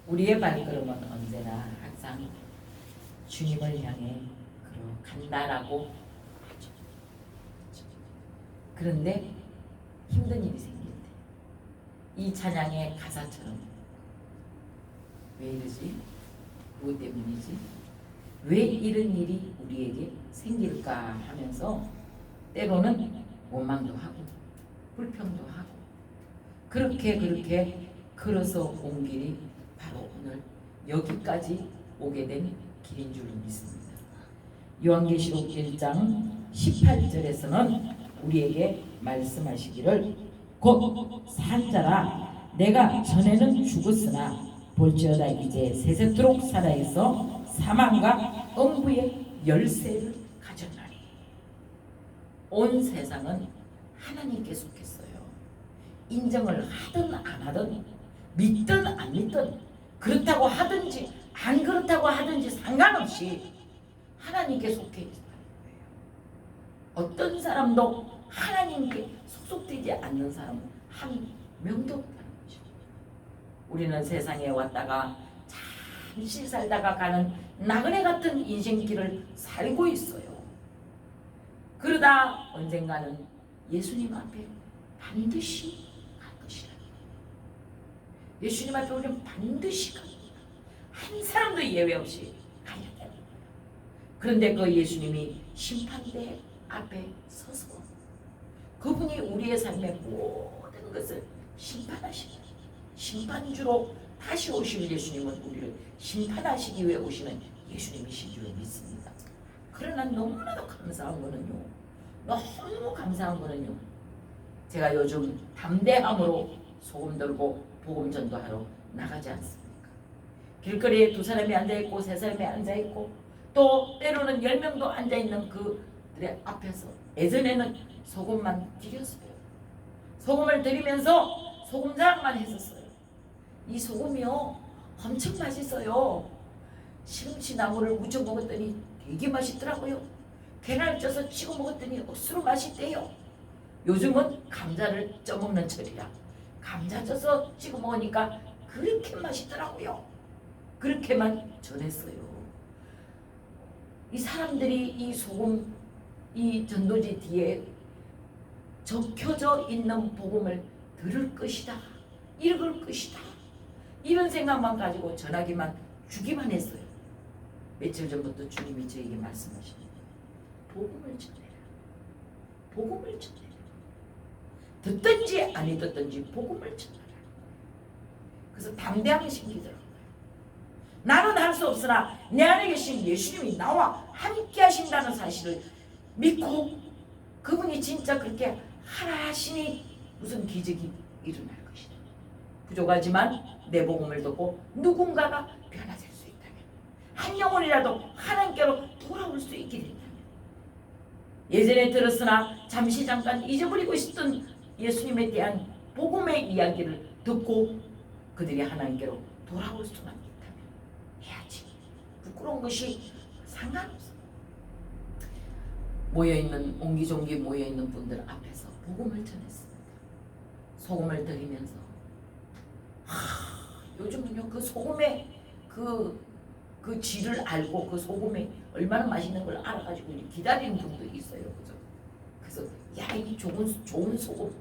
우리의 발걸음은 언제나 항상 주님을 향해 간다라고 하죠. 그런데 힘든 일이 생길 때 이 찬양의 가사처럼 왜 이러지? 무엇 때문이지? 왜 이런 일이 우리에게 생길까 하면서 때로는 원망도 하고 불평도 하고 그렇게 걸어서 온 길이 바로 오늘 여기까지 오게 된 길인 줄 믿습니다. 요한계시록 1장 18절에서는 우리에게 말씀하시기를 곧 산자라 내가 전에는 죽었으나 볼지어다 이제 세세토록 살아있어 사망과 음부의 열쇠를 가졌나니. 온 세상은 하나님께 속했어요. 인정을 하든 안 하든 믿든 안 믿든 그렇다고 하든지 안 그렇다고 하든지 상관없이 하나님께 속해 있다는 거예요. 어떤 사람도 하나님께 소속되지 않는 사람은 한 명도 없다는 거죠. 우리는 세상에 왔다가 잠시 살다가 가는 나그네 같은 인생길을 살고 있어요. 그러다 언젠가는 예수님 앞에 반드시 갈 것이라. 예수님 앞에 우리는 반드시 갑니다. 한 사람도 예외 없이 가야 돼요. 그런데 그 예수님이 심판대 앞에 서서 그분이 우리의 삶의 모든 것을 심판하시는 심판주로 다시 오실 예수님은 우리를 심판하시기 위해 오시는 예수님이신 줄 믿습니다. 그러나 너무나도 감사한 거는요, 너무 감사한 거는요, 제가 요즘 담대함으로 소금 들고 복음 전도하러 나가지 않습니까? 길거리에 두 사람이 앉아있고 세 사람이 앉아있고 또 때로는 10명도 앉아있는 그들의 앞에서 예전에는 소금만 드렸어요. 소금을 드리면서 소금장만 했었어요. 이 소금이요 엄청 맛있어요. 시금치 나물을 무쳐 먹었더니 되게 맛있더라고요. 계란을 쪄서 찍어 먹었더니 억수로 맛있대요. 요즘은 감자를 쪄 먹는 철이라 감자 쪄서 찍어 먹으니까 그렇게 맛있더라고요. 그렇게만 전했어요. 이 사람들이 이 소금 이 전도지 뒤에 적혀져 있는 복음을 들을 것이다, 읽을 것이다, 이런 생각만 가지고 전하기만 주기만 했어요. 며칠 전부터 주님이 저에게 말씀하시는데 복음을 전해라, 복음을 전해라. 듣든지 아니 듣든지 복음을 전하라. 그래서 담대함이 생기더라고요. 나는 할 수 없으나 내 안에 계신 예수님이 나와 함께 하신다는 사실을 믿고 그분이 진짜 그렇게 하라 하시니 무슨 기적이 일어날 것이다. 부족하지만 내 복음을 듣고 누군가가 변화될 수 있다면, 한 영혼이라도 하나님께로 돌아올 수 있게 된다면, 예전에 들었으나 잠시 잠깐 잊어버리고 있었던 예수님에 대한 복음의 이야기를 듣고 그들이 하나님께로 돌아올 수만 있다면 해야지. 부끄러운 것이 상관없어. 모여있는 옹기종기 모여있는 분들 앞에서 복음을 전했습니다. 소금을 드리면서 요즘은요 그 소금의 그 질을 알고 그 소금이 얼마나 맛있는 걸 알아가지고 기다리는 분도 있어요. 그래서 야, 이 좋은 소금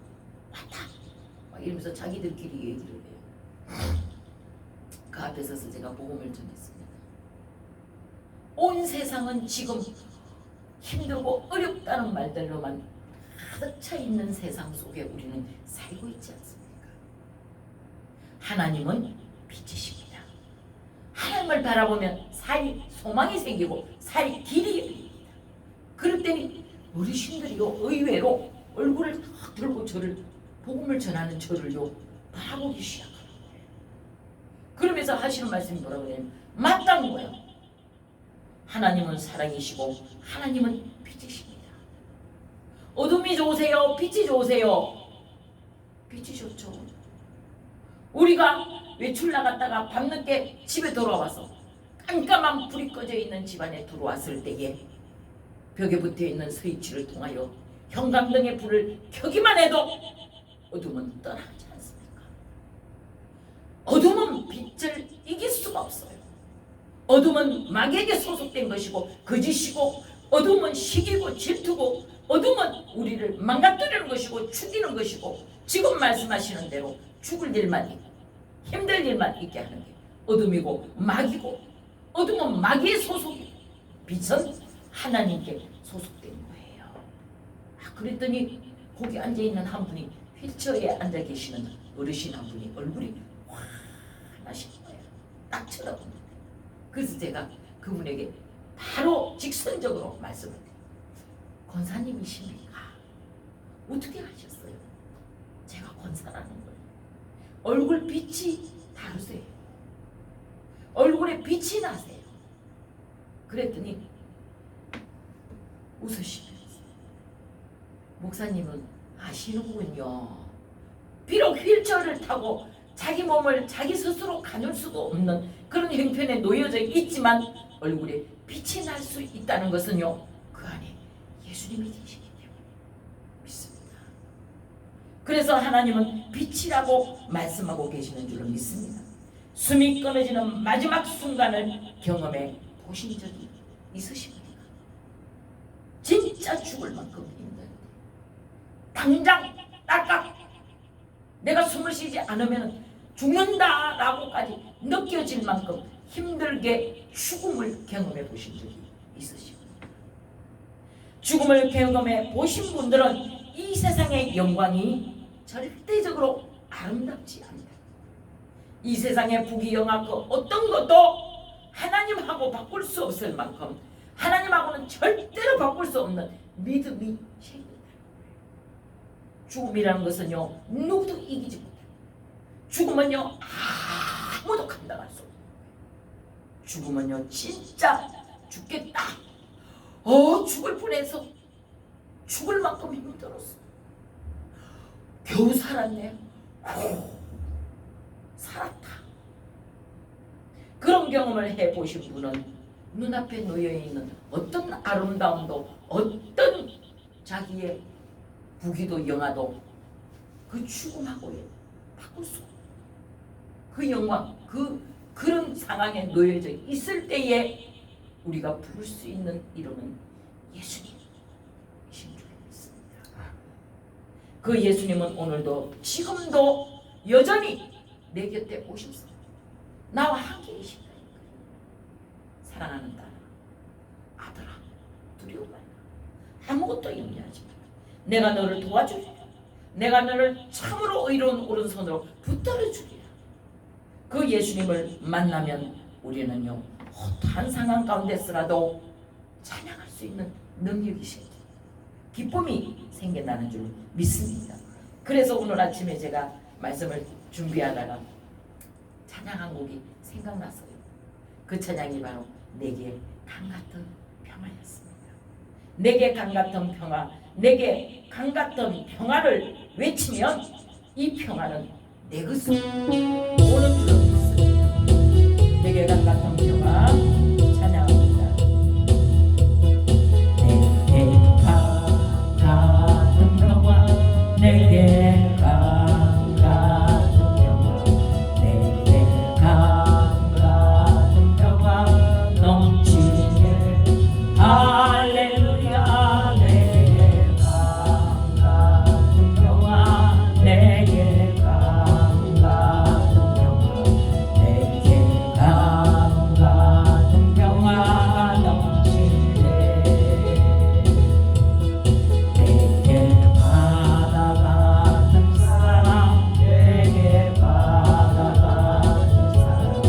왔다 막 이러면서 자기들끼리 얘기를 해요. 그 앞에 서서 제가 복음을 전했습니다. 온 세상은 지금 힘들고 어렵다는 말들로만 가득 차 있는 세상 속에 우리는 살고 있지 않습니까? 하나님은 빛이십니다. 하나님을 바라보면 살이 소망이 생기고 살이 길이 열립니다. 그럴 때니 어르신들이요 의외로 얼굴을 탁 들고 저를 복음을 전하는 저를요 바라보기 시작하는 거예요. 그러면서 하시는 말씀이 뭐라고 그래요? 맞다는 거예요. 하나님은 사랑이시고 하나님은 빛이십니다. 어둠이 좋으세요? 빛이 좋으세요? 빛이 좋죠. 우리가 외출 나갔다가 밤늦게 집에 돌아와서 깜깜한 불이 꺼져 있는 집안에 들어왔을 때에 벽에 붙어있는 스위치를 통하여 형광등의 불을 켜기만 해도 어둠은 떠나지 않습니까? 어둠은 빛을 이기 어둠은 마귀에게 소속된 것이고 거짓이고, 어둠은 시기고 질투고, 어둠은 우리를 망가뜨리는 것이고 죽이는 것이고, 지금 말씀하시는 대로 죽을 일만 있고 힘들 일만 있게 하는 게 어둠이고 마귀고, 어둠은 마귀의 소속이고 빛은 하나님께 소속된 거예요. 그랬더니 거기 앉아있는 한 분이, 휠체어에 앉아 계시는 어르신 한 분이 얼굴이 환하신 거예요. 딱 쳐다보는데. 그래서 제가 그분에게 바로 직선적으로 말씀을 드려요. 권사님이십니까? 어떻게 하셨어요? 제가 권사라는 거예요. 얼굴 빛이 다르세요. 얼굴에 빛이 나세요. 그랬더니 웃으시면서, 목사님은 아시는군요. 비록 휠체어를 타고 자기 몸을 자기 스스로 가눌 수도 없는 그런 형편에 놓여져 있지만 얼굴에 빛이 날 수 있다는 것은요, 그 안에 예수님이 계시기 때문에 믿습니다. 그래서 하나님은 빛이라고 말씀하고 계시는 줄로 믿습니다. 숨이 끊어지는 마지막 순간을 경험해 보신 적이 있으십니까? 진짜 죽을 만큼 힘든데, 당장 딱딱 내가 숨을 쉬지 않으면 죽는다라고까지 느껴질 만큼 힘들게 죽음을 경험해 보신 적이 있으십니까? 죽음을 경험해 보신 분들은 이 세상의 영광이 절대적으로 아름답지 않다. 이 세상의 부귀영화 그 어떤 것도 하나님하고 바꿀 수 없을 만큼, 하나님하고는 절대로 바꿀 수 없는 믿음이 생긴다. 죽음이라는 것은요, 누구도 이기지 못해요. 죽음은요, 아무도 감당할 수 없어요. 죽음은요, 진짜 죽겠다, 죽을 뻔해서 죽을 만큼 힘들었어, 겨우 살았네, 살았다. 그런 경험을 해보신 분은 눈앞에 놓여있는 어떤 아름다움도, 어떤 자기의 부귀도 영화도 그 죽음하고의 바꿀 수 없는 그 영광, 그런 상황에 놓여져 있을 때에 우리가 부를 수 있는 이름은 예수님이신 줄 믿습니다. 그 예수님은 오늘도 지금도 여전히 내 곁에 오셨습니다. 나와 함께 계신다니까요. 사랑하는 딸아, 아들아, 두려워 말라. 아무것도 염려하지 마라. 내가 너를 도와주리라. 내가 너를 참으로 의로운 오른손으로 붙들어 주리라. 그 예수님을 만나면 우리는요, 어떠한 상황 가운데서라도 찬양할 수 있는 능력이 생겨, 기쁨이 생긴다는 줄 믿습니다. 그래서 오늘 아침에 제가 말씀을 준비하다가 찬양 한 곡이 생각났어요. 그 찬양이 바로 내게 강 같은 평화였습니다. 내게 강 같은 평화, 내게 강 같은 평화를 외치면 이 평화는 내 것을 오는 줄로 믿습니다. 내게 강 같은 평화 찬양합니다. 내게 강 같은 평화, 내게 강 같은 평화, 내게 강 같은 평화 넘치네. 할렐루야. 내게 강 같은 평화, 내게 강 같은 평화, 내게 강 같은 평화 넘치네. 내게 바다 같은 사랑, 내게 바다 같은 사랑,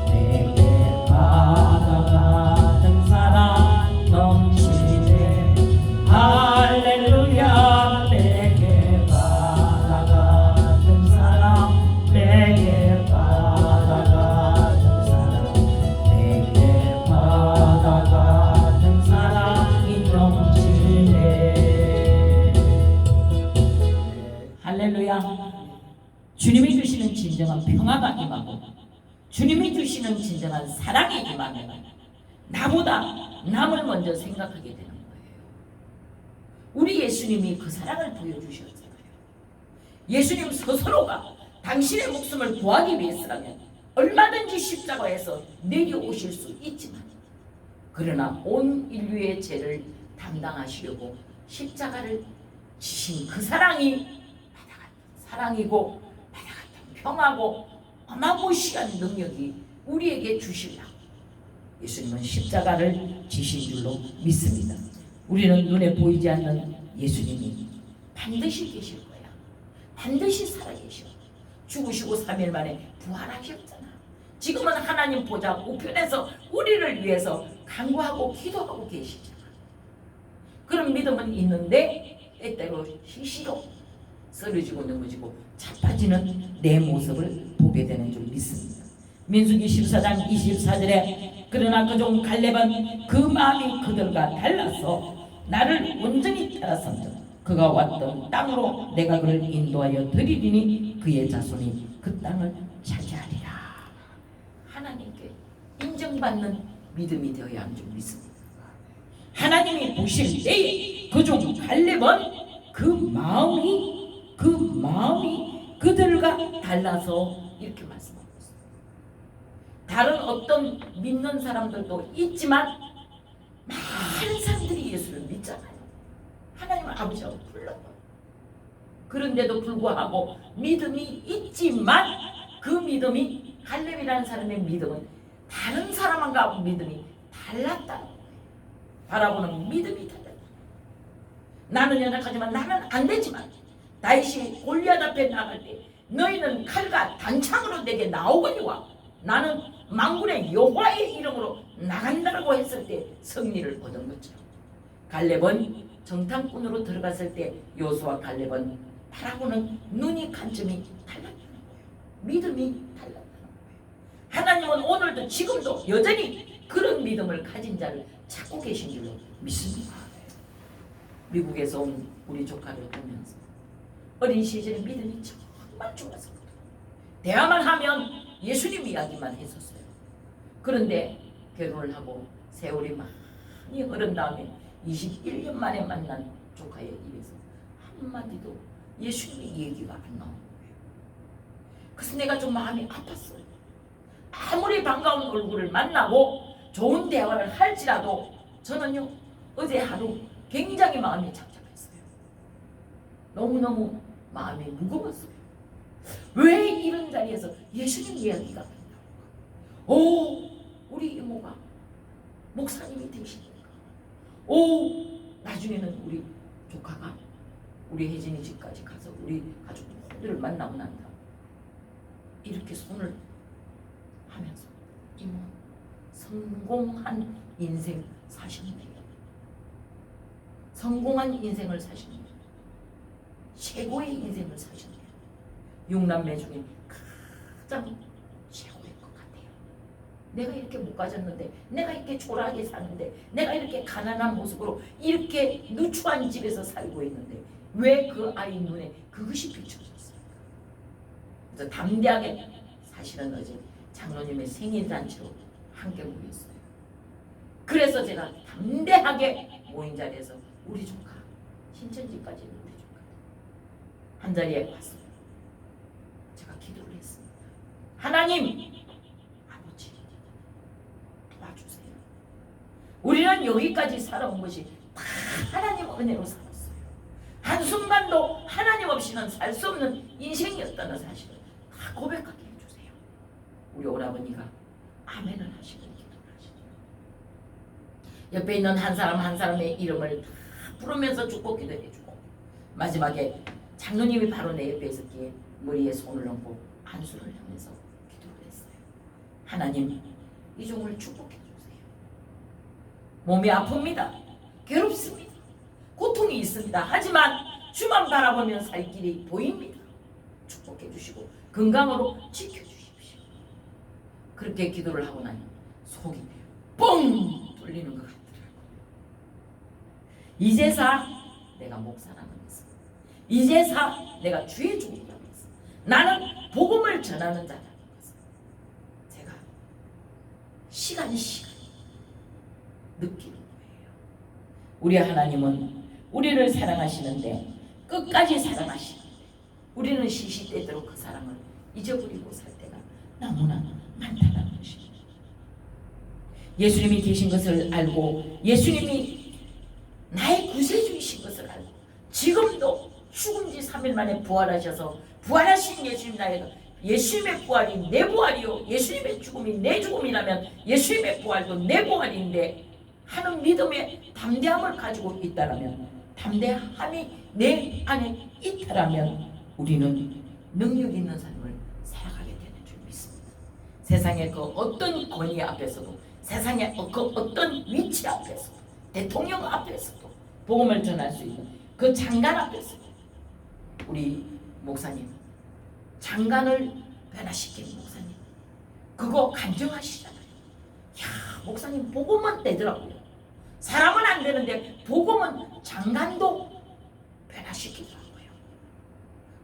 내게 바다 같은 사랑 넘치네. 할렐루야. 내게 바다 같은 사랑, 내게 바다 같은 사랑, 내게 바다 같은 사랑이 넘치네. 할렐루야. 주님이 주시는 진정한 평화가 임하고, 주님이 주시는 진정한 사랑이 임하면 나보다 남을 먼저 생각하게 되는 거예요. 우리 예수님이 그 사랑을 보여주셨잖아요. 예수님 스스로가 당신의 목숨을 구하기 위해서라면 얼마든지 십자가에서 내려오실 수 있지만, 그러나 온 인류의 죄를 담당하시려고 십자가를 지신 그 사랑이 바다 같은 사랑이고, 바다 같은 평화고, 어마무시한 능력이 우리에게 주시려고 예수님은 십자가를 지신 줄로 믿습니다. 우리는 눈에 보이지 않는 예수님이 반드시 계실 거야. 반드시 살아계셔. 죽으시고 3일 만에 부활하셨잖아. 지금은 하나님 보좌 우편에서 우리를 위해서 간구하고 기도하고 계시잖아. 그런 믿음은 있는데 때때로 시시로 쓰러지고 넘어지고 자빠지는 내 모습을 보게 되는 줄 믿습니다. 민수기 14장 24절에 그러나 그 종 갈렙은 그 마음이 그들과 달라서 나를 온전히 따라서는 그가 왔던 땅으로 내가 그를 인도하여 드리리니 그의 자손이 그 땅을 차지하리라. 하나님께 인정받는 믿음이 되어야 하는 줄 믿습니다. 하나님이 보실 때에 그 종 갈렙은 그 마음이 그들과 달라서 이렇게 말씀하고 있습니다. 다른 어떤 믿는 사람들도 있지만 많은 사람들이 예수를 믿잖아요. 하나님은 아버지하고 불러요. 그런데도 불구하고 믿음이 있지만 그 믿음이 갈렙이라는 사람의 믿음은 다른 사람과 믿음이 달랐다는 거예요. 바라보는 믿음이 달랐다. 나는 연약하지만 나는 안 되지만 다윗이 골리앗 앞에 나갈 때 너희는 칼과 단창으로 내게 나오거니와 나는 만군의 여호와의 이름으로 나간다라고 했을 때 승리를 얻은 것처럼 갈렙은 정탐꾼으로 들어갔을 때 여호수아와 갈렙은 바라보는 눈이 관점이 달랐다는 거예요. 믿음이 달랐다는 거예요. 하나님은 오늘도 지금도 여전히 그런 믿음을 가진 자를 찾고 계신 줄로 믿습니다. 미국에서 온 우리 조카를 보면서 어린 시절에 믿음이 정말 좋았습니다. 대화만 하면 예수님 이야기만 했었어요. 그런데 결혼을 하고 세월이 많이 흐른 다음에 21년 만에 만난 조카의 입에서 한마디도 예수님의 얘기가 안 나오는 거예요. 그래서 내가 좀 마음이 아팠어요. 아무리 반가운 얼굴을 만나고 좋은 대화를 할지라도 저는요 어제 하루 굉장히 마음이 착잡했어요. 너무너무 마음이 무거웠어요. 왜 이런 자리에서 예수님 이야기가 안 나올까? 오, 우리 이모가 목사님이 되시니까. 오, 나중에는 우리 조카가 우리 혜진이 집까지 가서 우리 가족 모두를 만나고 난다. 이렇게 손을 하면서 이모 성공한 인생 사셨네요. 성공한 인생을 사셨네요. 최고의 인생을 사셨네요. 6남매 중에 가장 최고일 것 같아요. 내가 이렇게 못 가졌는데, 내가 이렇게 초라하게 사는데, 내가 이렇게 가난한 모습으로 이렇게 누추한 집에서 살고 있는데 왜 그 아이 눈에 그것이 비춰졌을까? 그래서 담대하게, 사실은 어제 장로님의 생일잔치로 함께 모였어요. 그래서 제가 담대하게 모인 자리에서 우리 조카, 신천지까지 우리 조카 한 자리에 왔어요. 제가 기도를 했습니다. 하나님, 아버지 도와주세요. 우리는 여기까지 살아온 것이 다 하나님 은혜로 살았어요. 한순간도 하나님 없이는 살 수 없는 인생이었다는 사실을 다 고백하게 해주세요. 우리 오라버니가 아멘을 하시고 기도를 하시죠. 옆에 있는 한 사람 한 사람의 이름을 다 부르면서 축복 기도해주고, 마지막에 장로님이 바로 내 옆에 있었기에 머리에 손을 얹고 안수를 하면서 기도를 했어요. 하나님, 이 종을 축복해주세요. 몸이 아픕니다. 괴롭습니다. 고통이 있습니다. 하지만 주만 바라보면 살 길이 보입니다. 축복해주시고 건강으로 지켜주십시오. 그렇게 기도를 하고 나니 속이 뻥 뚫리는 것 같더라고요. 이제사 내가 목사라는 것은, 이제사 내가 주의 종이라는 것은, 나는 복음을 전하는 자라는 것은 제가 시간 느끼는 거예요. 우리 하나님은 우리를 사랑하시는데, 끝까지 사랑하시는데, 우리는 시시때때로 그 사랑을 잊어버리고 살 때가 너무나 예수님이 계신 것을 알고 예수님이 나의 구세주이신 것을 알고 지금도 죽은 지 3일 만에 부활하셔서 부활하신 예수님 나의 예수님의 부활이 내 부활이요 예수님의 죽음이 내 죽음이라면 예수님의 부활도 내 부활인데 하는 믿음의 담대함을 가지고 있다라면 담대함이 내 안에 있다라면 우리는 능력 있는 삶을 살아가게 되는 줄 믿습니다. 세상의 그 어떤 권위 앞에서도 세상의 그 어떤 위치 앞에서도 대통령 앞에서도 복음을 전할 수 있는 그 장관 앞에서도 우리 목사님 장관을 변화시키는 목사님 그거 간증하시잖아요. 야 목사님 복음은 되더라고요. 사람은 안 되는데 복음은 장관도 변화시키더라고요.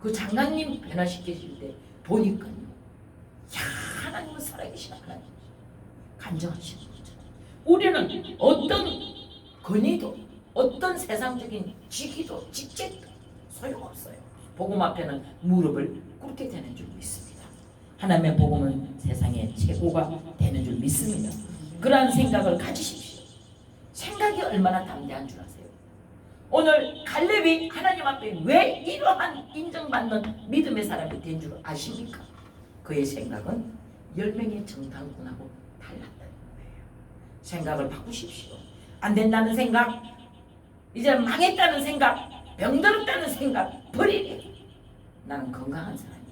그 장관님 변화시키실 때 보니까요. 야 하나님은 살아계시나 하나님 간증하시는 거죠. 우리는 어떤 권위도 어떤 세상적인 직위도 직책도 소용없어요. 복음 앞에는 무릎을 꿇게 되는 줄 믿습니다. 하나님의 복음은 세상의 최고가 되는 줄 믿습니다. 그러한 생각을 가지십시오. 생각이 얼마나 담대한 줄 아세요? 오늘 갈렙이 하나님 앞에 왜 이러한 인정받는 믿음의 사람이 된 줄 아십니까? 그의 생각은 10명의 정탐꾼하고 달랐다는 거예요. 생각을 바꾸십시오. 안 된다는 생각, 이제 망했다는 생각, 병들었다는 생각 버리래. 나는 건강한 사람이야.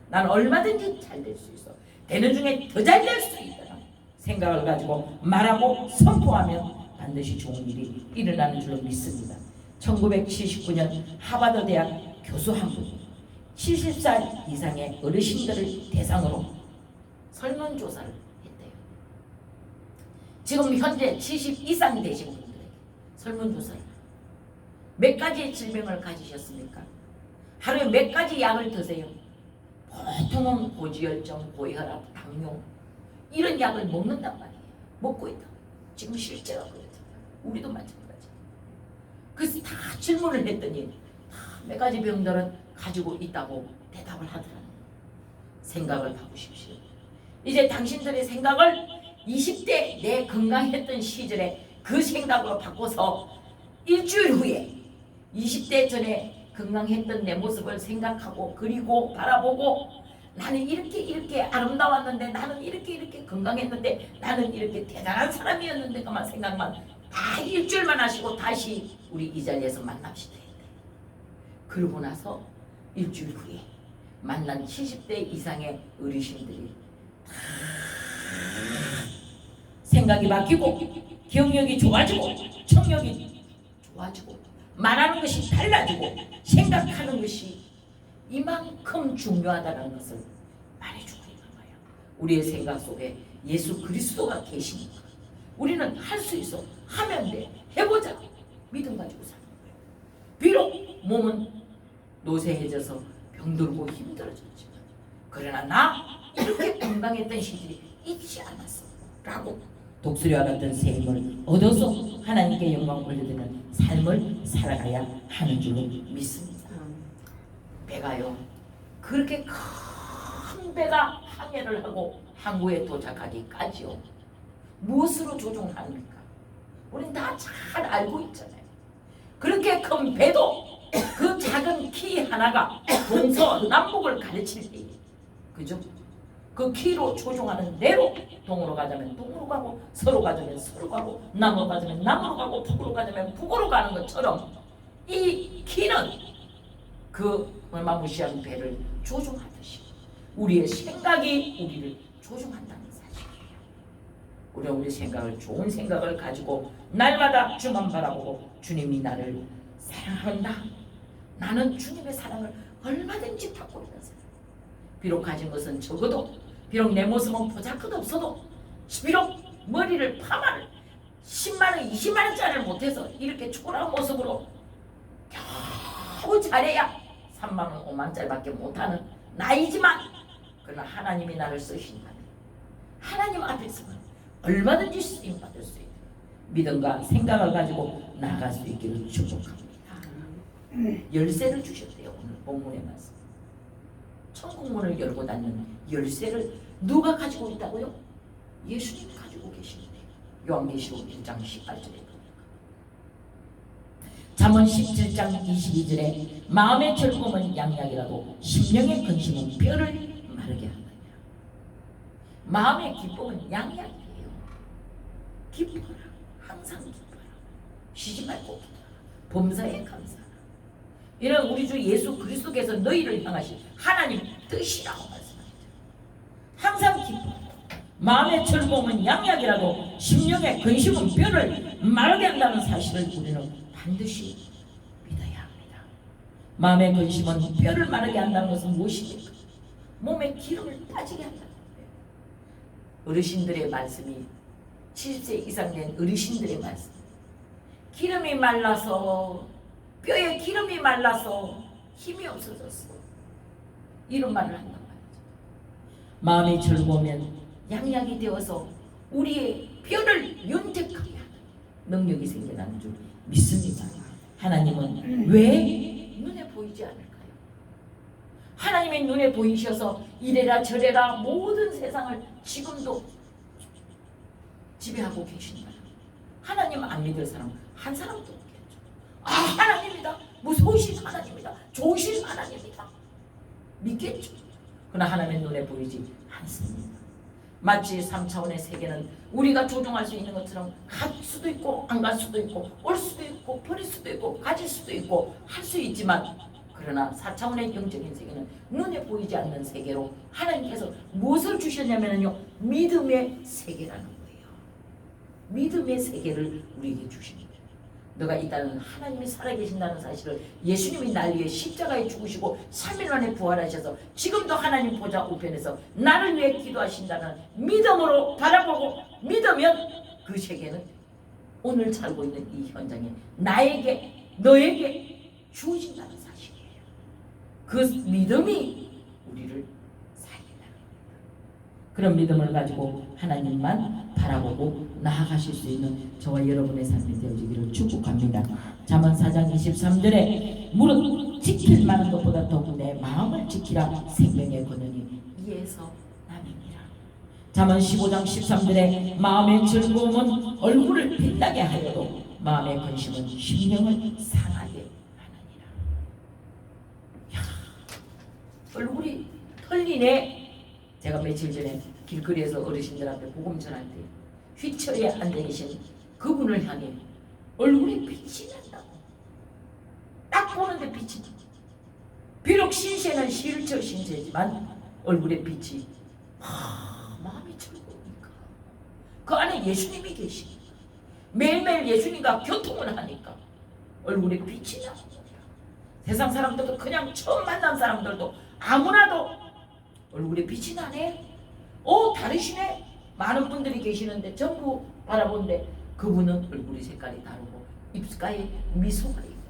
나는 얼마든지 잘 될 수 있어. 되는 중에 더 잘 될 수 있다. 생각을 가지고 말하고 선포하면 반드시 좋은 일이 일어나는 줄로 믿습니다. 1979년 하버드 대학 교수 한 분이 70살 이상의 어르신들을 대상으로 설문조사를 했대요. 지금 현재 70 이상 되신 분들에게 설문조사를 몇 가지의 질병을 가지셨습니까? 하루에 몇 가지 약을 드세요? 보통은 고지혈증, 고혈압, 당뇨 이런 약을 먹는단 말이에요. 먹고 있다. 지금 실제로 그렇잖아요. 우리도 마찬가지. 그래서 다 질문을 했더니 다 몇 가지 병들은 가지고 있다고 대답을 하더라고요. 생각을 바꾸십시오. 이제 당신들의 생각을 20대 내 건강했던 시절에 그 생각으로 바꿔서 일주일 후에 20대 전에 건강했던 내 모습을 생각하고 그리고 바라보고 나는 이렇게 아름다웠는데 나는 이렇게 건강했는데 나는 이렇게 대단한 사람이었는데 그만 생각만 다 일주일만 하시고 다시 우리 이 자리에서 만납시다. 그러고 나서 일주일 후에 만난 70대 이상의 어르신들이 다 생각이 바뀌고 기억력이 좋아지고 청력이 좋아지고 말하는 것이 달라지고 생각하는 것이 이만큼 중요하다는 것을 말해주고 있는 거예요. 우리의 생각 속에 예수 그리스도가 계시니까 우리는 할 수 있어. 하면 돼. 해보자. 믿음 가지고 사는 거예요. 비록 몸은 노쇠해져서 병들고 힘들어졌지만 그러나 나 이렇게 건강했던 시절이 있지 않았어 라고 독수리와 같은 새 힘을 얻어서 하나님께 영광 올려드리는 삶을 살아가야 하는 줄로 믿습니다. 배가요 그렇게 큰 배가 항해를 하고 항구에 도착하기까지요 무엇으로 조종합니까? 우린 다 잘 알고 있잖아요. 그렇게 큰 배도 그 작은 키 하나가 동서남북을 가르칠 때 그죠? 그 키로 조종하는 대로 동으로 가자면 동으로 가고 서로 가자면 서로 가고 남으로 가자면 남으로 가고 북으로 가자면 북으로 가는 것처럼 이 키는 그 어마무시한 배를 조종하듯이 우리의 생각이 우리를 조종한다는 사실이에요. 우리는 우리 생각을 좋은 생각을 가지고 날마다 주만 바라보고 주님이 나를 사랑한다. 나는 주님의 사랑을 얼마든지 받고 있는 사람. 비록 가진 것은 적어도 비록 내 모습은 보잘것없어도 비록 머리를 파마를 10만원 20만원짜리를 못해서 이렇게 초라한 모습으로 겨우 잘해야 3만원 5만원짜리밖에 못하는 나이지만 그러나 하나님이 나를 쓰신다면 하나님 앞에서는 얼마든지 쓰임받을 수 있는 믿음과 생각을 가지고 나아갈 수 있기를 축복합니다. 열쇠를 주셨대요. 오늘 본문의 말씀. 천국문을 열고 닫는 열쇠를 누가 가지고 있다고요? 예수님이 가지고 계시는데 요한계시록 1장 18절에 잠언 17장 22절에 마음의 즐거움은 양약이라도 심령의 근심은 뼈를 마르게 한다. 마음의 기쁨은 양약이에요. 기뻐라. 항상 기뻐라. 쉬지 말고 기도하라. 범사에 감사하라. 이는 우리 주 예수 그리스도께서 너희를 향하신 하나님 뜻이라고 말씀합니다. 항상 기뻐라. 마음의 즐거움은 양약이라도 심령의 근심은 뼈를 마르게 한다는 사실을 우리는 반드시 믿어야 합니다. 마음의 근심은 뼈를 마르게 한다는 것은 무엇입니까? 몸에 기름을 빠지게 한다는 거예요. 어르신들의 말씀이 70세 이상 된 어르신들의 말씀. 기름이 말라서 뼈에 기름이 말라서 힘이 없어졌어. 이런 말을 한단 말이죠. 마음이 즐거우면 양약이 되어서 우리의 뼈를 윤택하게 하는 능력이 생겨나는 줄 믿습니다. 하나님은 왜 눈에 보이지 않을까요? 하나님의 눈에 보이셔서 이래라 저래라 모든 세상을 지금도 지배하고 계신다. 하나님 안 믿을 사람 한 사람도 없겠죠. 아, 하나님이다. 무서우신 하나님이다. 좋으신 하나님이다. 믿겠죠. 그러나 하나님의 눈에 보이지 않습니다. 마치 3차원의 세계는 우리가 조종할 수 있는 것처럼 갈 수도 있고 안 갈 수도 있고 올 수도 있고 버릴 수도 있고 가질 수도 있고 할 수 있지만, 그러나 4차원의 영적인 세계는 눈에 보이지 않는 세계로 하나님께서 무엇을 주셨냐면요, 믿음의 세계라는 거예요. 믿음의 세계를 우리에게 주신 거예요. 너가 이 땅은 하나님이 살아계신다는 사실을, 예수님이 날 위해 십자가에 죽으시고 3일 만에 부활하셔서 지금도 하나님 보좌 우편에서 나를 위해 기도하신다는 믿음으로 바라보고 믿으면 그 세계는 오늘 살고 있는 이 현장에 나에게 너에게 주어진다는 사실이에요. 그 믿음이 우리를 살린다는 겁니다. 그런 믿음을 가지고 하나님만 바라보고 나아가실 수 있는 저와 여러분의 삶이 되어지기를 축복합니다. 잠언 4장 23절에 무릇 지킬 만한 것보다 더욱 내 마음을 지키라. 생명의 권능이 이에서 남이니라. 잠언 15장 13절에 마음의 즐거움은 얼굴을 빛나게 하여도 마음의 근심은 심령을 상하게 하느니라. 야, 얼굴이 털리네. 제가 며칠 전에 길거리에서 어르신들한테 복음 전할 때 휘처리에 앉아 계신 그분을 향해 얼굴에 빛이 난다고. 딱 보는데 빛이 나. 비록 신세는 실처 신세지만 얼굴에 빛이 마음이 즐거우니까. 그 안에 예수님이 계시니까, 매일매일 예수님과 교통을 하니까 얼굴에 빛이 나는 거야. 세상 사람들도, 그냥 처음 만난 사람들도 아무나도 얼굴에 빛이 나네. 다르시네. 많은 분들이 계시는데 전부 바라보는데 그분은 얼굴이 색깔이 다르고 입가에 미소가 있고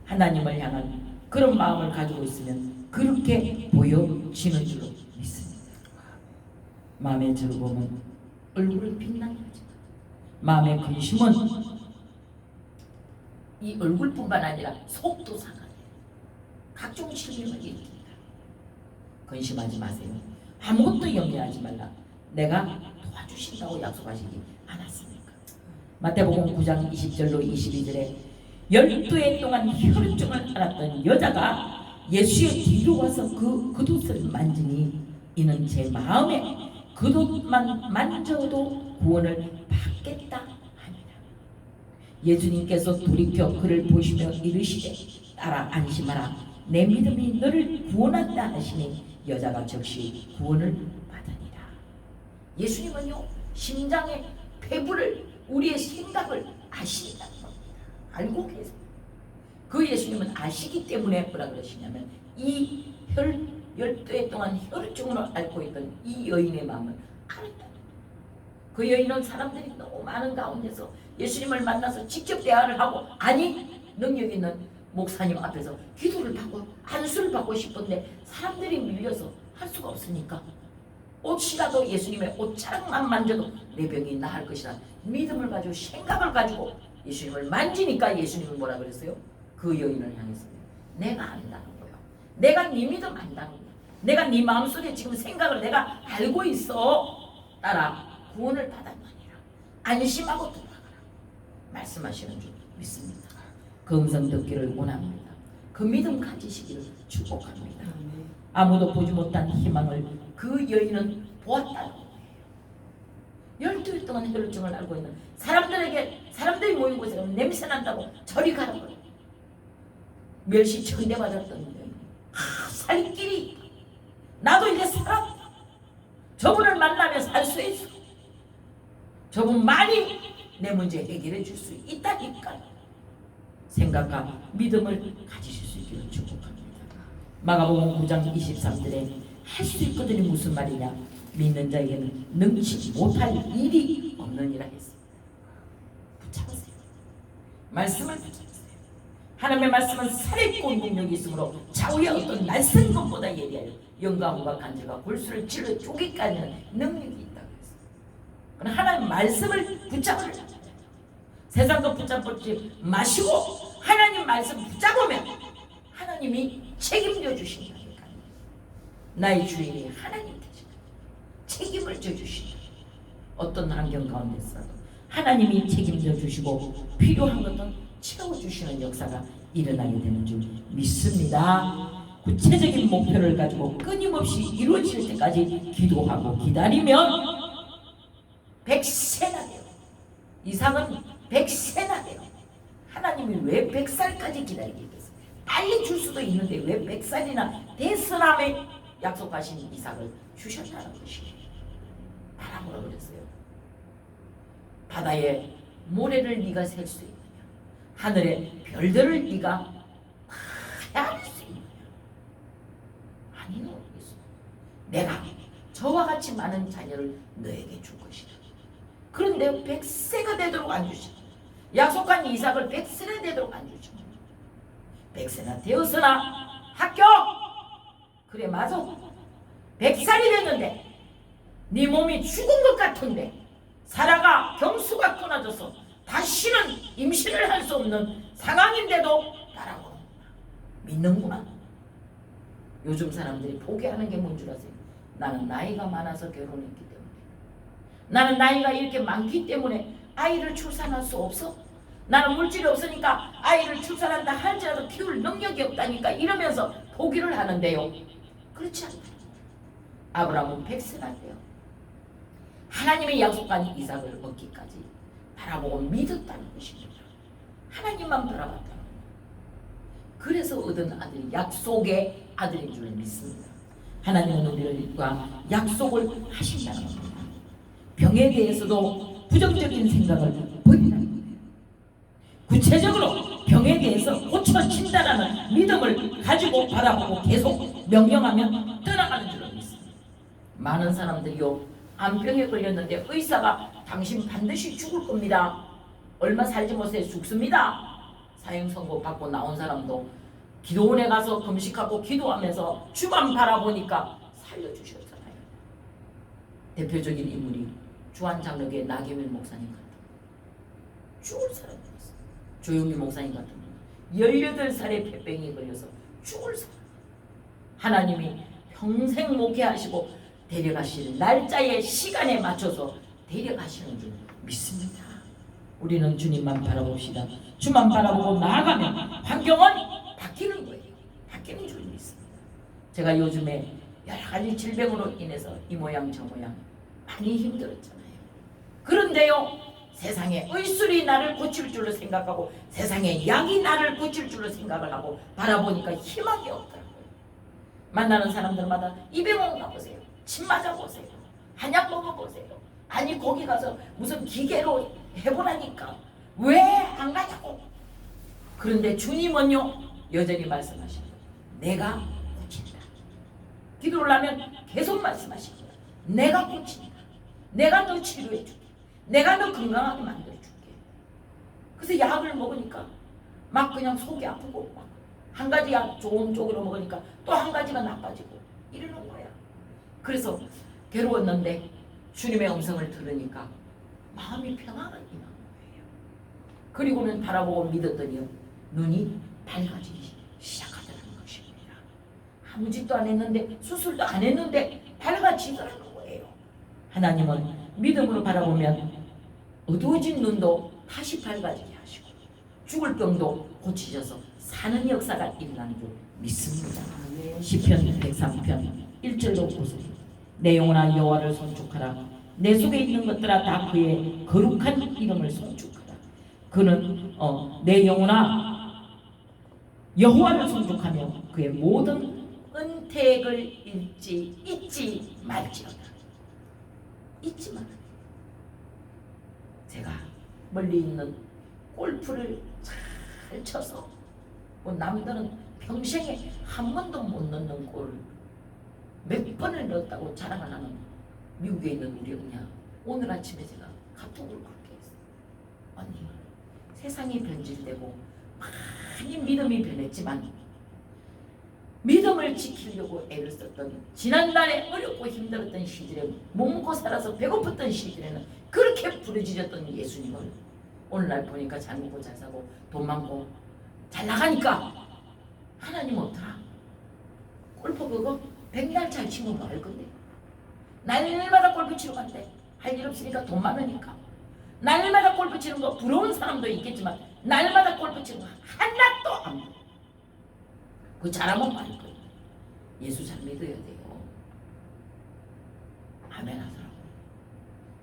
하나님을 향한 그런 마음을 가지고 있으면 그렇게 보여지는 줄로 믿습니다. 마음의 즐거움은 얼굴을 빛나게 하지만 마음의 근심은 이 얼굴뿐만 아니라 속도 상하게 각종 질병을 일으킵니다. 근심하지 마세요. 아무것도 염려하지 말라. 내가 도와주신다고 약속하시지 않았습니까? 마태복음 9장 20절로 22절에 12해 동안 혈증을 앓았던 여자가 예수의 뒤로 와서 그 겉옷을 만지니 이는 제 마음에 겉옷만 만져도 구원을 받겠다 하니라. 예수님께서 돌이켜 그를 보시며 이르시되 따라 안심하라. 내 믿음이 너를 구원한다 하시니 여자가 즉시 구원을 받으니라. 예수님은요, 심장의 폐부를, 우리의 생각을 아신다는 겁니다. 알고 계세요. 그 예수님은 아시기 때문에 뭐라 그러시냐면 이 12해 동안 혈증으로 앓고 있던 이 여인의 마음을 알았다는 거예요. 그 여인은 사람들이 너무 많은 가운데서 예수님을 만나서 직접 대화를 하고, 아니 능력 있는 목사님 앞에서 기도를 받고 안수를 받고 싶은데 사람들이 밀려서 할 수가 없으니까 옷이라도 예수님의 옷자락만 만져도 내 병이 나을 것이라 믿음을 가지고 생각을 가지고 예수님을 만지니까 예수님은 뭐라 그랬어요? 그 여인을 향해서 내가 안다는 거예요. 내가 네 믿음 안다는 거예요. 내가 네 마음속에 지금 생각을 내가 알고 있어. 따라 구원을 받았느니라. 안심하고 돌아가라 말씀하시는 줄 믿습니다. 그 음성 듣기를 원합니다. 그 믿음 가지시기를 축복합니다. 아무도 보지 못한 희망을 그 여인은 보았다는 거예요. 12일 동안 혈루증을 앓고 있는 사람들이 모인 곳에 가면 냄새 난다고 저리 가라 그래요. 멸시 천대받았던 살 길이 있다. 나도 이제 살았다. 저분을 만나면 살 수 있어. 저분만이 내 문제 해결해 줄 수 있다니까. 생각과 믿음을 가지실 수 있기를 축복합니다. 마가복음 9장 23절에 할 수 있거든이 무슨 말이냐? 믿는 자에게는 능치 못할 일이 없느니라 했습니다. 붙잡으세요. 말씀을 붙잡으세요. 하나님의 말씀은 살아있고 능력이 있으므로 좌우의 어떤 낯선 것보다 예리하여 영광과 간절과 골수를 찔러 쪼개게 하는 능력이 있다고 했어요. 그러나 하나님의 말씀을 붙잡으려 세상 것 붙잡지 마시고 하나님 말씀 붙잡으면 하나님이 책임져 주신다니까. 나의 주인이 하나님 되시다. 책임을 져 주신다. 어떤 환경 가운데서도 하나님이 책임져 주시고 필요한 것은 채워주시는 역사가 일어나게 되는 줄 믿습니다. 구체적인 목표를 가지고 끊임없이 이루어질 때까지 기도하고 기다리면 100세나 돼요. 이상은 100세나 돼요. 하나님이 왜 100살까지 기다리겠어요? 빨리 줄 수도 있는데 왜 100살이나 대선함에 약속하신 이삭을 주셨다는 것이에요. 바라보라 그랬어요. 바다에 모래를 네가 셀 수 있느냐? 하늘의 별들을 네가 헤아릴 수 있느냐? 아니는 모르겠어. 내가 저와 같이 많은 자녀를 너에게 줄 것이다. 그런데 100세가 되도록 안 주시고 약속한 이삭을 100세나 되도록 안 주시고 100세나 되었으나 합격! 그래 맞아. 100살이 됐는데 네 몸이 죽은 것 같은데 사라가 경수가 끊어져서 다시는 임신을 할 수 없는 상황인데도 바라보는구나. 믿는구나. 요즘 사람들이 포기하는 게 뭔 줄 아세요? 나는 나이가 많아서 결혼했기 때문에, 나는 나이가 이렇게 많기 때문에 아이를 출산할 수 없어. 나는 물질이 없으니까 아이를 출산한다 할지라도 키울 능력이 없다니까 이러면서 포기를 하는데요. 그렇지 않다. 아브라함은 100세나 돼요. 하나님의 약속한 이삭을 얻기까지 바라보고 믿었다는 것입니다. 하나님만 바라봤다는 거예요. 그래서 얻은 아들이 약속의 아들인 줄 믿습니다. 하나님은 우리들과 약속을 하신다는 겁니다. 병에 대해서도 부정적인 생각을 버리라는 거예요. 구체적으로 병에 대해서 고쳐진다라는 믿음을 가지고 바라보고 계속 명령하면 떠나가는 줄 믿습니다. 많은 사람들이요, 암병에 걸렸는데 의사가 당신 반드시 죽을 겁니다. 얼마 살지 못해 죽습니다. 사형 선고 받고 나온 사람도 기도원에 가서 금식하고 기도하면서 주만 바라보니까 살려주셨잖아요. 대표적인 인물이 주한장로교회 나경일 목사님 같은 죽을 사람이었어요. 조용기 목사님 같은 분 18살에 폐병이 걸려서 죽을 사람. 하나님이 평생 목회하시고 데려가실 날짜의 시간에 맞춰서 데려가시는 줄 믿습니다. 우리는 주님만 바라봅시다. 주만 바라보고 나아가면 환경은 바뀌는 거예요. 바뀌는 줄 믿습니다. 제가 요즘에 여러 가지 질병으로 인해서 이 모양 저 모양 많이 힘들었잖아요. 그런데요, 세상에 의술이 나를 고칠 줄로 생각하고 세상에 약이 나를 고칠 줄로 생각을 하고 바라보니까 희망이 없더라고요. 만나는 사람들마다 이 병원 가보세요. 침 맞아보세요. 한약 먹어보세요. 아니 거기 가서 무슨 기계로 해보라니까 왜 안 가냐고. 그런데 주님은요 여전히 말씀하십니다. 내가 고친다. 기도를 하면 계속 말씀하십니다. 내가 고친다. 내가 너 치료해줄게. 내가 너 건강하게 만들어줄게. 그래서 약을 먹으니까 막 그냥 속이 아프고 막 한 가지 약 좋은 쪽으로 먹으니까 또 한 가지가 나빠지고 이러는 거야. 그래서 괴로웠는데 주님의 음성을 들으니까 마음이 평안을 임한 거예요. 그리고는 바라보고 믿었더니 눈이 밝아지기 시작하더라는 것입니다. 아무 짓도 안 했는데 수술도 안 했는데 밝아지더라는 거예요. 하나님은 믿음으로 바라보면 어두워진 눈도 다시 밝아지게 하시고 죽을 병도 고치셔서 사는 역사가 일어나는 줄 믿습니다. 시편 103편 1절로 9절 내 영혼아 여호와를 송축하라. 내 속에 있는 것들아 다 그의 거룩한 이름을 송축하라. 그는 내 영혼아 여호와를 송축하며 그의 모든 은택을 잊지 말지어다. 잊지 마라. 제가 멀리 있는 골프를 잘 쳐서 뭐 남들은 평생에 한 번도 못 넣는 골을 몇 번을 넣었다고 자랑하는 미국에 있는 우리 언니야. 오늘 아침에 제가 카톡을 그렇게 했어요. 언니, 세상이 변질되고 많이 믿음이 변했지만 믿음을 지키려고 애를 썼던 지난날에 어렵고 힘들었던 시절에 먹고 살아서 배고팠던 시절에는 그렇게 부르짖었던 예수님을 오늘날 보니까 잘 먹고 잘 사고 돈 많고 잘 나가니까 하나님 없더라. 골프 그거 백날 잘 치면 뭐 할 건데 날마다 골프 치러 간대. 할 일 없으니까 돈 많으니까 날마다 골프 치는 거 부러운 사람도 있겠지만 날마다 골프 치는 거 하나도 안 돼. 그 잘하면 말할 거예요. 예수 잘 믿어야 돼요. 아멘 하더라고.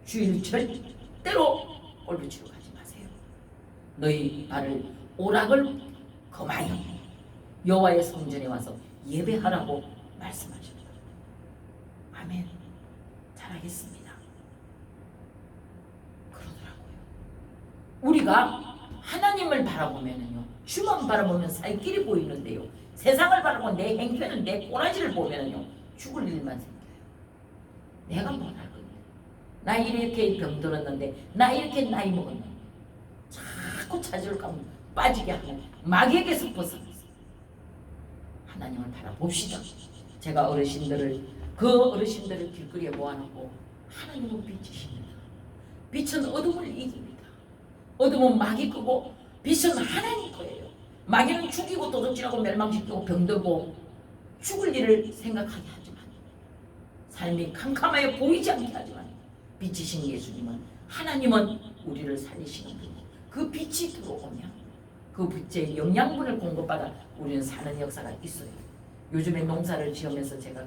주일 절대로 골프 치러 가지 마세요. 너희 발을 오락을 금하여 여호와의 성전에 와서 예배하라고 말씀하십니다. 아멘. 잘하겠습니다. 그러더라고요. 우리가 하나님을 바라보면은요, 주만 바라보면 살 길이 보이는데요, 세상을 바라보고 내 행편은 내 꼬라지를 보면은요, 죽을 일만 생겨요. 내가 뭘 할 건데? 나 이렇게 병들었는데, 나 이렇게 나이 먹었는데, 자꾸 찾을까 빠지게 하는 마귀에게서 벗어났어요. 하나님을 바라봅시다. 제가 그 어르신들을 길거리에 모아놓고 하나님은 빛이십니다. 빛은 어둠을 이깁니다. 어둠은 마귀 끄고 빛은 하나님 거예요. 마귀는 죽이고 도둑질하고 멸망시키고 병들고 죽을 일을 생각하게 하지만, 삶이 캄캄하여 보이지 않게 하지만, 빛이신 예수님은, 하나님은 우리를 살리시는 분이고, 그 빛이 들어오면 그 빛의 영양분을 공급받아 우리는 사는 역사가 있어요. 요즘에 농사를 지으면서 제가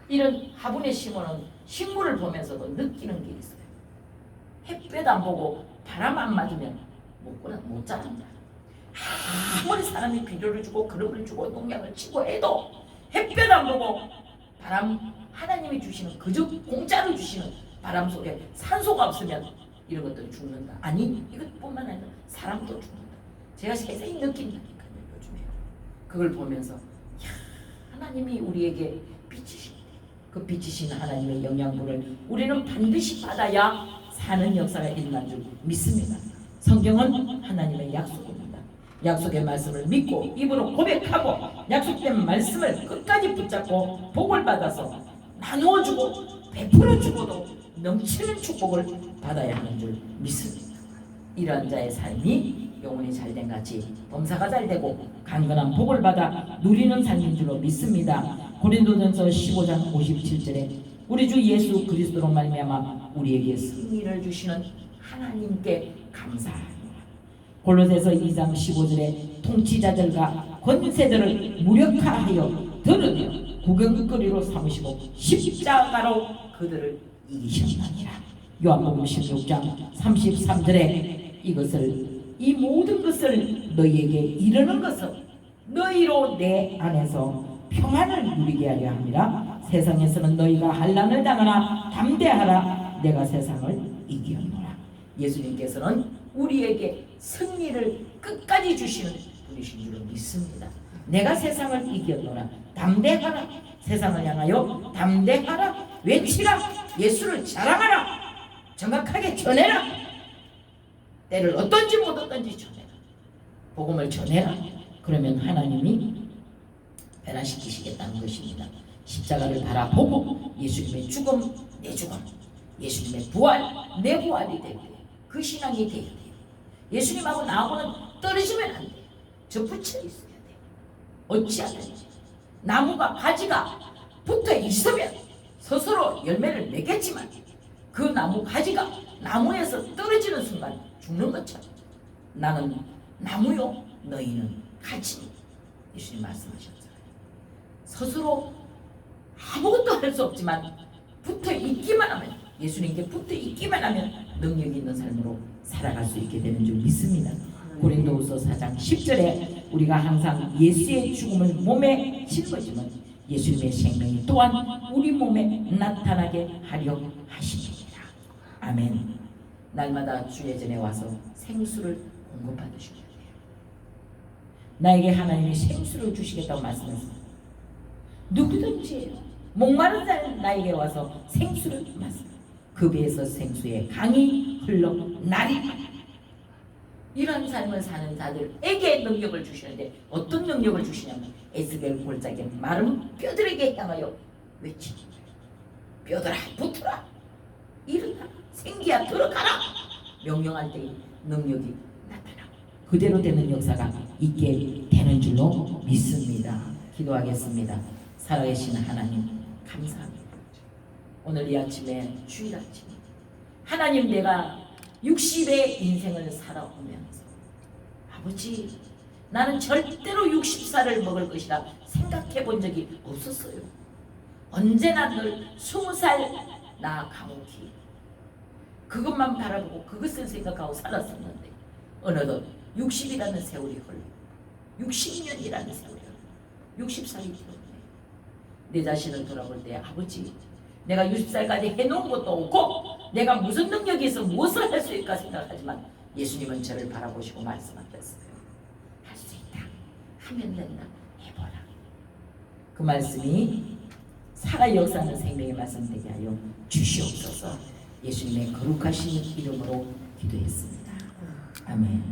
이런 화분에 심어놓은 식물을 보면서도 느끼는 게 있어요. 햇볕 안 보고 바람 안 맞으면 못 자란다. 아무리 사람이 비료를 주고 그릇을 주고 농약을 치고 해도 햇볕 안 보고 하나님이 주시는 그저 공짜로 주시는 바람 속에 산소가 없으면 이런 것들이 죽는다. 아니, 이것뿐만 아니라 사람도 죽는다. 제가 세상이 느낀다니까요. 요즘에 그걸 보면서 하나님이 우리에게 빛이신데, 그 빛이신 하나님의 영양분을 우리는 반드시 받아야 사는 역사가 일어난 줄 믿습니다. 성경은 하나님의 약속입니다. 약속의 말씀을 믿고 입으로 고백하고 약속된 말씀을 끝까지 붙잡고 복을 받아서 나누어주고 베풀어주고도 넘치는 축복을 받아야 하는 줄 믿습니다. 이러한 자의 삶이 영혼이 잘된 같이 범사가 잘되고 강건한 복을 받아 누리는 삶인 줄로 믿습니다. 고린도전서 15장 57절에 우리 주 예수 그리스도로 말미암아 우리에게 승리를 주시는 하나님께 감사합니다. 골로새서 2장 15절에 통치자들과 권세들을 무력화하여 들으며 구경거리로 삼으시고 십자가로 그들을 이기셨느니라. 요한복음 16장 33절에 이 모든 것을 너희에게 이르는 것은 너희로 내 안에서 평안을 누리게 하려 함이라. 세상에서는 너희가 환난을 당하나 담대하라. 내가 세상을 이기었노라. 예수님께서는 우리에게 승리를 끝까지 주시는 분이신 줄 믿습니다. 내가 세상을 이겼노라. 담대하라. 세상을 향하여 담대하라. 외치라. 예수를 자랑하라. 정확하게 전해라. 때를 어떤지 못 어떤지 전해라. 복음을 전해라. 그러면 하나님이 변화시키시겠다는 것입니다. 십자가를 바라보고 예수님의 죽음, 내 죽음, 예수님의 부활, 내 부활이 되고 그 신앙이 되어야 돼요. 예수님하고 나하고는 떨어지면 안 돼요. 저 붙여 있어야 돼요. 어찌하든지 나무가 가지가 붙어 있으면 스스로 열매를 맺겠지만 그 나무 가지가 나무에서 떨어지는 순간 죽는 것처럼 나는 나무요 너희는 가지. 예수님 말씀하셨잖아요. 스스로 아무것도 할 수 없지만 붙어 있기만 하면, 예수님께 붙어 있기만 하면 능력이 있는 삶으로 살아갈 수 있게 되는 줄 믿습니다. 고린도후서 4장 10절에 우리가 항상 예수의 죽음을 몸에 짊어지면 예수님의 생명이 또한 우리 몸에 나타나게 하려 하십니다. 아멘. 날마다 주의 전에 와서 생수를 공급받으셔야 돼요. 나에게 하나님이 생수를 주시겠다고 말씀했어요. 누구든지 목마른 자는 나에게 와서 생수를 마시라. 그 배에서 생수의 강이 흘러나리라. 이런 삶을 사는 자들에게 능력을 주시는데 어떤 능력을 주시냐면 에스겔 골짜기에 마른 뼈들에게 향하여 외치는 거예요. 뼈들아 붙어라, 일어나라, 생기야 들어가라. 명령할 때 능력이 나타나고 그대로 되는 역사가 있게 되는 줄로 믿습니다. 기도하겠습니다. 살아계신 하나님 감사합니다. 오늘 이 아침에 주일 아침 하나님, 내가 60의 인생을 살아오면서 아버지 나는 절대로 60살을 먹을 것이라 생각해 본 적이 없었어요. 언제나 늘 20살 나 강욱희 그것만 바라보고 그것을 생각하고 살았었는데 어느덧 60이라는 세월이 흘러 60년이라는 세월이 흘러 60살이 되었네. 내 자신을 돌아볼 때 아버지 내가 60살까지 해놓은 것도 없고 내가 무슨 능력이 있어 무엇을 할 수 있을까 생각하지만 예수님은 저를 바라보시고 말씀하셨어요. 할 수 있다. 하면 된다. 해보라. 그 말씀이 살아 역사하는 생명의 말씀 되게 하여 주시옵소서. 예수님의 거룩하신 이름으로 기도했습니다. 아멘.